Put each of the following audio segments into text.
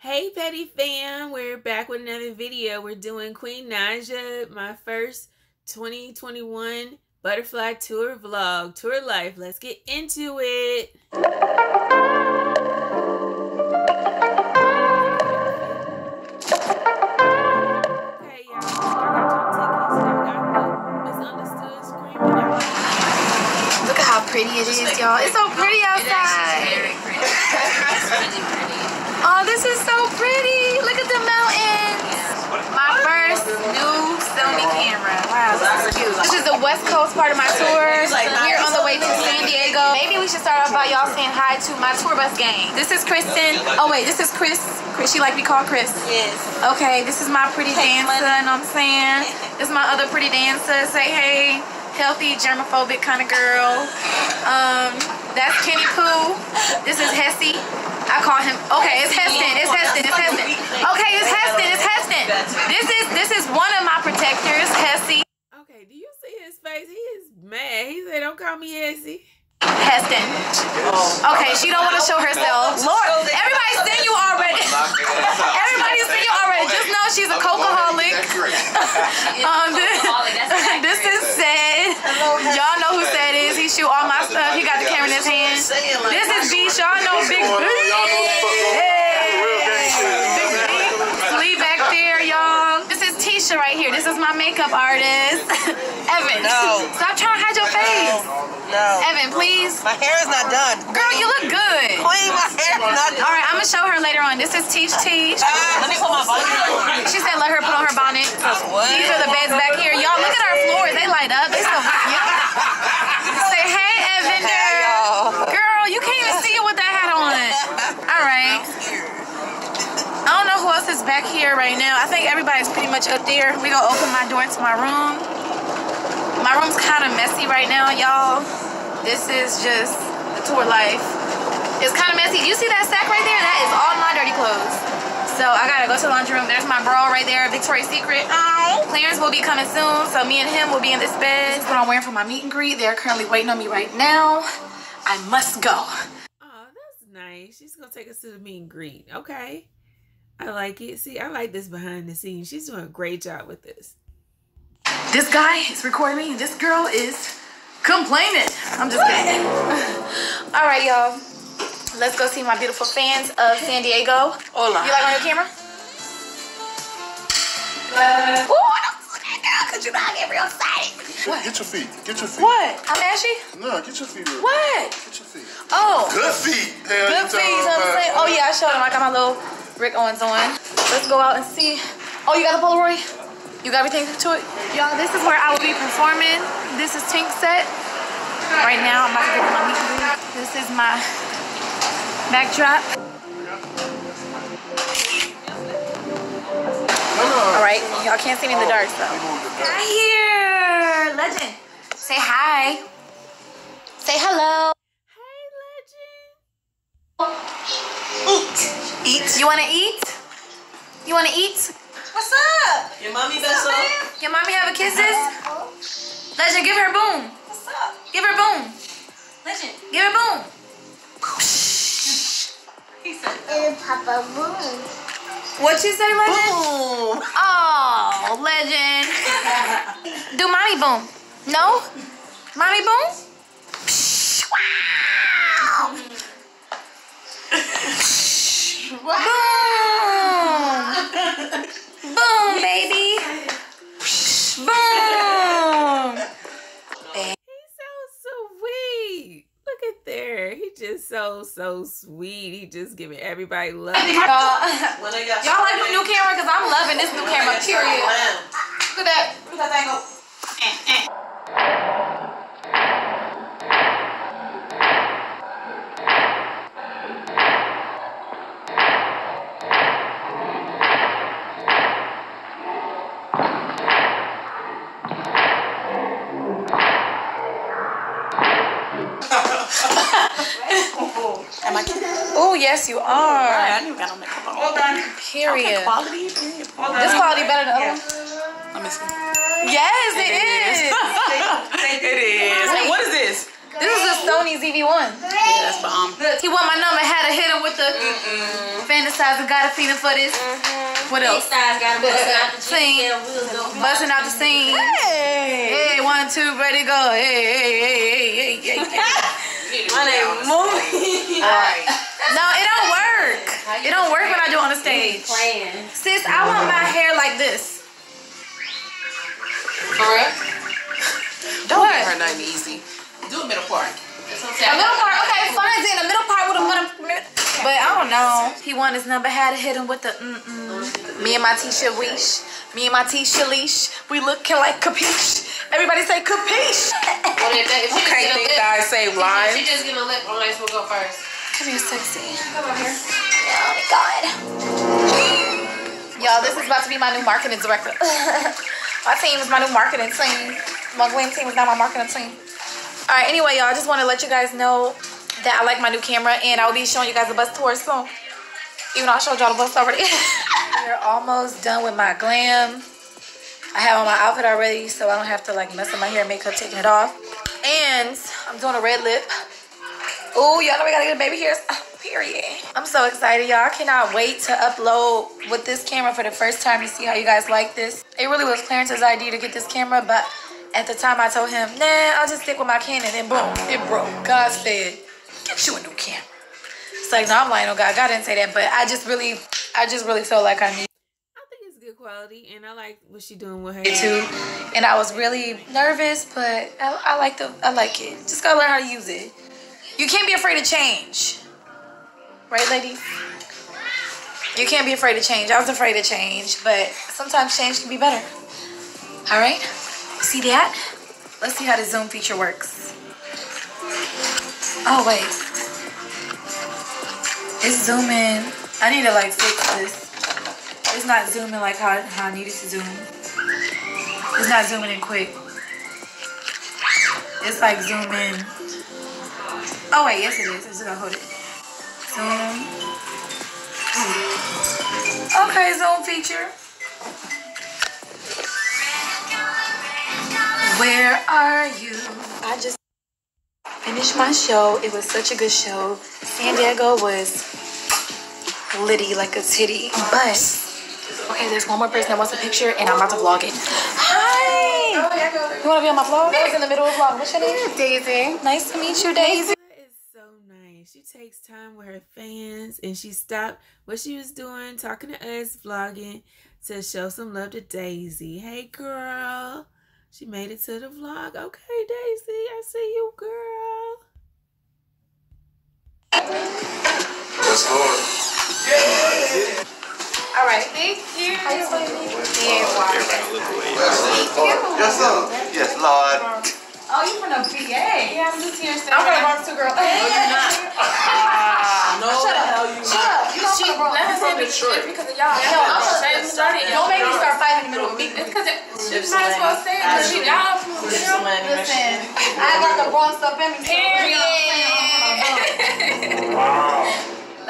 Hey Petty fam, we're back with another video. We're doing Queen Naija, my first 2021 butterfly tour vlog, tour life. Let's get into it. Okay, y'all, so I got your tickets. I got the Misunderstood screaming out. Look at how pretty it is, y'all. It's so pretty outside. It's very pretty. It's really pretty. Oh, this is so pretty. Look at the mountains. My first new Sony camera. Wow, this is cute. This is the West Coast part of my tour. We're on the way to San Diego. Maybe we should start off by y'all saying hi to my tour bus gang. This is Kristen. Oh wait, this is Chris. She like to be called Chris. Yes. Okay, this is my pretty dancer, you know what I'm saying? This is my other pretty dancer. Say hey. Healthy, germophobic kind of girl. That's Kenny Pooh. This is Hessie. I call him. Okay, it's Heston. It's Heston. It's Heston. Okay, it's Heston. It's Heston. This is one of my protectors, Hessie. Okay, do you see his face? He is mad. He said, "Don't call me Essie." Heston. Okay, she don't want to show herself. Lord, everybody's seen you already. Everybody's seen you already. Just know she's a cokeaholic. This is Said. Y'all know who Said is. He shoot all my stuff. He got the camera in his hand. This is Beach. Y'all know Big B. Big B. Sleep back there, y'all. This is Tisha right here. This is my makeup artist. Evan. No. Stop trying to hide your face. No. Evan, please. My hair is not done. Girl, you look good. Queen, my hair is not done. All right, I'm gonna show her later on. This is Teach. Let me put my bonnet on. She said let her put on her bonnet. What? These are the beds back here. Y'all, look at our floors. They light up. They so cute. Say hey, Evander. Girl, you can't even see it with that hat on. All right. I don't know who else is back here right now. I think everybody's pretty much up there. We gonna open my door to my room. My room's kind of messy right now, y'all. This is just the tour life. It's kind of messy. You see that sack right there? That is all my dirty clothes. So I gotta go to the laundry room. There's my bra right there, Victoria's Secret. Clarence will be coming soon, so me and him will be in this bed. This is what I'm wearing for my meet and greet. They're currently waiting on me right now. I must go. Oh, that's nice. She's gonna take us to the meet and greet. Okay. I like it. See, I like this behind the scenes. She's doing a great job with this. This guy is recording me. This girl is complaining. I'm just kidding. All right, y'all. Let's go see my beautiful fans of San Diego. Hola. You like my new camera? Oh, don't do that, girl, because you know I get real excited. What? Get your feet. Get your feet. What? I'm ashy? No, get your feet. Real What? Get your feet. Oh. Good feet. Hell, Good feet, you know what I'm saying? Oh, yeah, I showed him. I got my little Rick Owens on. Let's go out and see. Oh, you got the Polaroid? You got everything to it? Y'all, this is where I will be performing. This is Tink set. Right now, I'm about to get to my meet and greet. This is my backdrop. All right, y'all can't see me in the dark, so. Got here, legend. Say hi. Say hello. Hey, legend. Eat. You wanna eat? You wanna eat? What's up? Your mommy best up? Your mommy have a kisses? Legend, give her boom. What's up? Give her boom. Legend. Give her boom. He said, Papa Boom. What you say, Legend? boom. Oh, Legend. Do mommy boom. No? Mommy boom? Wow. Boom. Boom, baby. Boom. He's so sweet. Look at there. He just so sweet. He just giving everybody love. When they got Y'all like the new camera? Because I'm loving this new camera, period. Look at that. Look at that thing go. Am I Oh, yes, you are. I didn't got no makeup on. Hold on. Period. Quality. This quality better than the other one? Let me see. Yes, it is. It is. And what is this? This is a Sony ZV-1. Yeah, that's bomb. He want my number, had to hit him with the fantasizing, gotta feed him for this. What else? Scene. Busting out the scene. Hey, 1, 2, ready, go. Hey. My name is Mooney. No, it don't work. It don't work when I do it on the stage. Sis, I want my hair like this. For real? Don't Give her nothing easy. Do a middle part. A middle part, okay, fine. In the middle part with a but I don't know. He want his number, had to hit him with the Me and my Tisha Leash. Me and my Tisha Leash. We looking like capiche. Everybody say capiche. Well, if she just Okay, give a these lip, guys say if live. she just give a lip, Alex will go first. Come here, sexy. Come over here. Oh my God. Y'all, this is about to be my new marketing director. My team is my new marketing team. My Glam team is now my marketing team. All right, anyway, y'all, I just want to let you guys know that I like my new camera, and I'll be showing you guys the bus tour soon. Even though I showed y'all the bus already. We're almost done with my glam. I have on my outfit already, so I don't have to like mess up my hair and makeup taking it off. And I'm doing a red lip. Oh, y'all know we gotta get a baby hairs. Period. I'm so excited, y'all. I cannot wait to upload with this camera for the first time to see how you guys like this. It really was Clarence's idea to get this camera, but at the time I told him, nah, I'll just stick with my Canon, and boom, it broke. God said, get you a new camera. It's like, no, I'm lying on God. God didn't say that, but I just really felt like I need. I think it's good quality, and I like what she doing with her it too. And I was really nervous, but I like it. Just gotta learn how to use it. You can't be afraid to change. Right, ladies? You can't be afraid to change. I was afraid to change, but sometimes change can be better. All right? See that? Let's see how the zoom feature works. Oh, wait. It's zooming. I need to like fix this. It's not zooming like how I need it to zoom. It's not zooming in quick. It's like zooming. Oh wait, yes it is. I'm just gonna hold it. Zoom. Okay, zoom feature. Where are you? I just finished my show. It was such a good show. San Diego was litty like a titty. But, okay, there's one more person that wants a picture and I'm about to vlog it. Hi! You wanna be on my vlog? I was in the middle of the vlog. What's your name? Daisy. Nice to meet you, Daisy. So nice. She takes time with her fans, and she stopped what she was doing, talking to us, vlogging, to show some love to Daisy. Hey, girl. She made it to the vlog. Okay, Daisy, I see you, girl. Let's go. All right. Thank you. How you doing? Yes, sir. Yes, Lord. Oh, you from the PA? Yeah, I'm just here. I'm from the Bronx too, girl. No, you're not. No, Shut up. hell you Shut up. You don't from the Bronx. Let her say Detroit. because of y'all. No, I'm from started. Don't make me start fighting in the middle of me. It's because she might as well say it because she y'all from the Listen, I got the Bronx up in me. Period.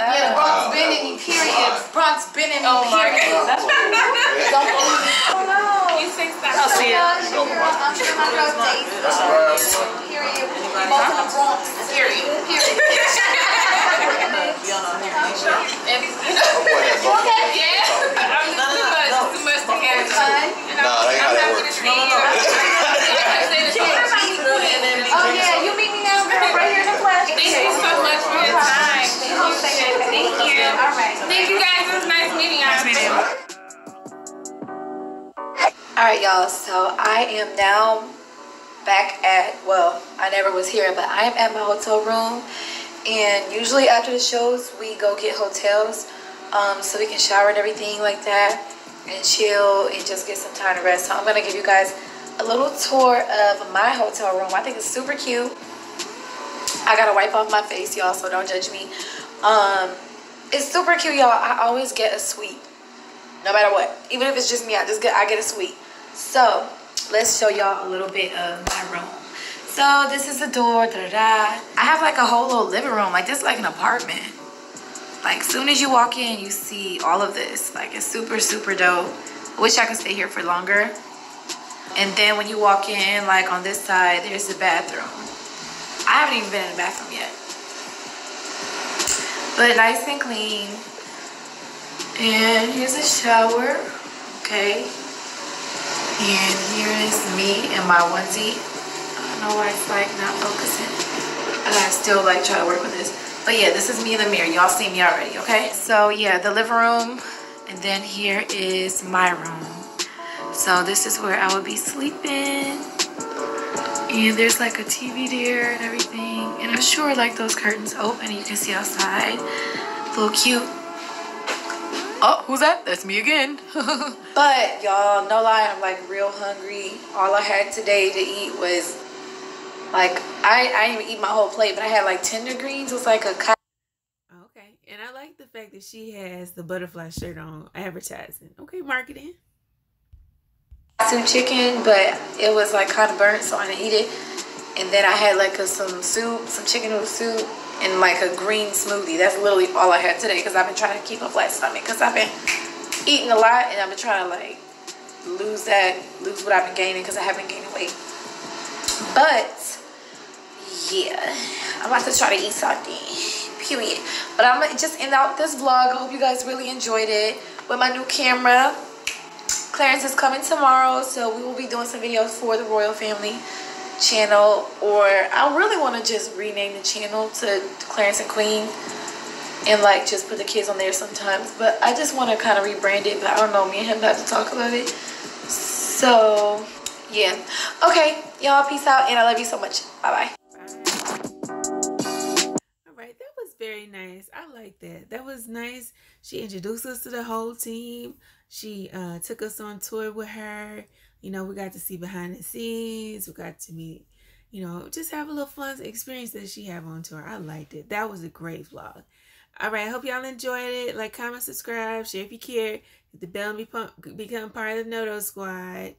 Yeah, the Bronx been in me, period. Bronx been in me, period. That's Don't believe me. Oh, no. You say stop. I'll see it. I'm sure my girl Daisy. Period. We both in the Bronx. Period. Period. You okay? Yeah. I'm too much to carry. Fine. Nah, that ain't how that works. Oh, yeah, you meet me now, girl, right here in the flesh. Thank you so much for your time. Thank you. All right. Thank you guys. It was nice meeting y'all. All right, y'all. So I am now back at, well, I never was here, but I am at my hotel room. And usually after the shows, we go get hotels so we can shower and everything like that and chill and just get some time to rest. So I'm going to give you guys a little tour of my hotel room. I think it's super cute. I got to wipe off my face, y'all, so don't judge me. It's super cute, y'all. I always get a suite, no matter what. Even if it's just me, I get a suite. So let's show y'all a little bit of my room. So this is the door. I have like a whole little living room. Like this is like an apartment. Like soon as you walk in, you see all of this. Like it's super, super dope. I wish I could stay here for longer. And then when you walk in, like on this side, there's the bathroom. I haven't even been in the bathroom yet. But nice and clean. And here's a shower. Okay. And here is me in my onesie. I don't know why it's like not focusing. I gotta still like try to work with this. But yeah, this is me in the mirror. Y'all see me already, okay? So yeah, the living room. And then here is my room. So this is where I would be sleeping. And there's like a TV there and everything. And I'm sure like those curtains open and you can see outside. A little cute. Oh, who's that? That's me again. But y'all, no lie, I'm like real hungry. All I had today to eat was like, I didn't even eat my whole plate, but I had like tender greens. It was like a okay. And I like the fact that she has the butterfly shirt on advertising. Okay, marketing. Some chicken, but it was like kind of burnt, so I didn't eat it. And then I had like some soup, some chicken noodle soup, and like a green smoothie. That's literally all I had today because I've been trying to keep a flat stomach because I've been eating a lot and I've been trying to like lose what I've been gaining because I haven't gained weight. But yeah, I'm about to try to eat something, period. But I'm gonna just end out this vlog. I hope you guys really enjoyed it with my new camera. Clarence is coming tomorrow, so we will be doing some videos for the Royal Family channel, or I really want to just rename the channel to Clarence and Queen and like just put the kids on there sometimes, but I just want to kind of rebrand it, but I don't know, me and him have to talk about it. So yeah, okay y'all, peace out and I love you so much. Bye. All right, that was very nice. I like that. That was nice. She introduced us to the whole team. She took us on tour with her. You know, we got to see behind the scenes. We got to meet, you know, just have a little fun experience that she had on tour. I liked it. That was a great vlog. All right, I hope y'all enjoyed it. Like, comment, subscribe, share if you care. Hit the bell and become part of the Noto Squad.